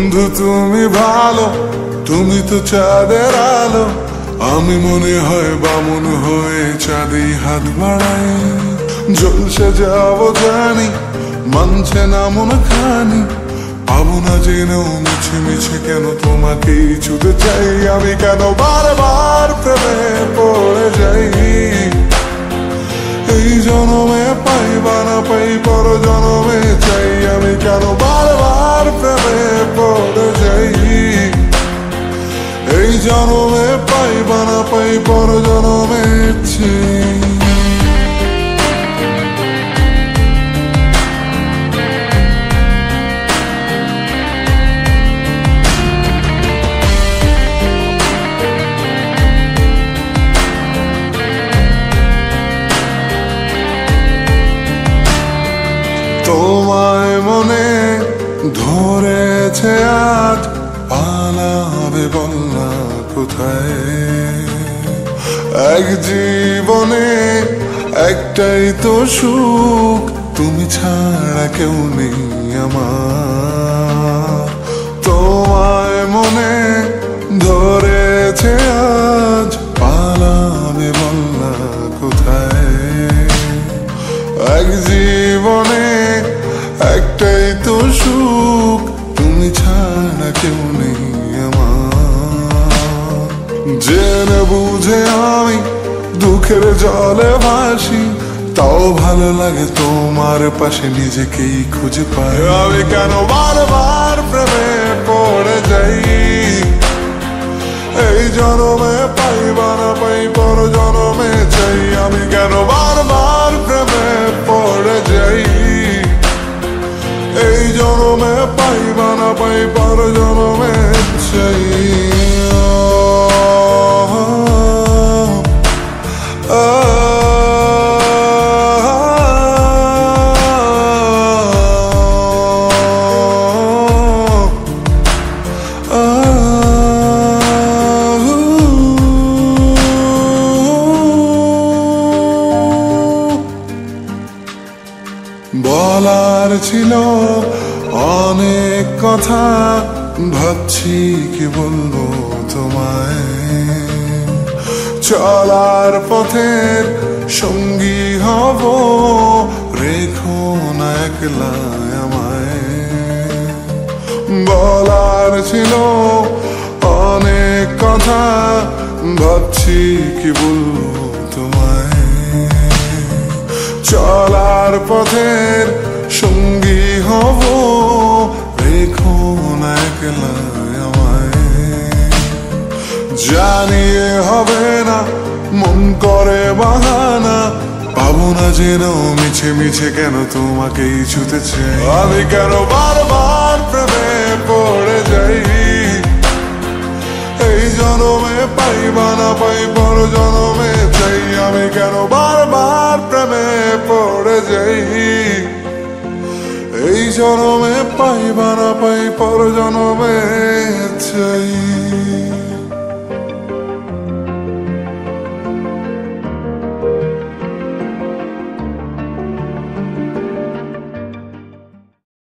বন্ধু তুমি ভালো, তুমি তো চাঁদের আলো। আমি মনে হয় বামুন হয়ে চাঁদে হাত বাড়াই। জলসে যাবো জানি, মানছে না মন খানি। পাবো না জেনেও মিছে মিছে কেন তোমাকে ছুতে চাই। আমি কেন বারবার প্রেমে পড়ে যাই। এই জনমে পাই বা না পাই পর জনমে চাই। আমি কেন বারবার প্রেমে পড়ে যাই। এই জনমে পাই বা না পাই পর জনমে চাই। তোমায় মনে ধরেছে আজ, পালাবে বলনা কোথায়। এক জীবনে একটাই তো সুখ, তুমি ছাড়া কেউ নেই আমার। তোমায় মনে ধরেছে আজ, পালাবে বলনা কোথায়। এক জীবনে একটাই তো সুখ, তুমি ছাড়া কেউ নেই আমার। জেনে বুঝে আমি দুঃখের জলে ভাসি, তাও ভালো লাগে তোমার পাশে নিজেকেই খুঁজে পাই। আমি কেন বারবার প্রেমে পড়ে যাই। এই জনমে পাই বা না পাই পর জনমে চাই। আমি কেন বারবার প্রেমে পড়ে যাই। এই জনমে পাই বা না পাই পর জনমে চাই। বলার ছিল অনেক কথা, ভাবছি কি বলবো তোমায়। চলার পথের সঙ্গী হব, রেখো না একলা আমায়। বলার ছিল অনেক কথা, ভাবছি কি বলবো তোমায়। চলার পথের সঙ্গী হব, রেখো না একলা আমায়। জানিয়ে হবে না, মন করে বাহানা। পাবো না জেনেও মিছে মিছে কেন তোমাকেই ছুতে চাই। আমি কেন বারবার প্রেমে পড়ে যাই। এই জনমে পাই বা না পাই পর জনমে চাই। আমি কেন বারবার প্রেমে পড়ে যাই। এই জনমে পাই বা না পাই পর জনমে চাই।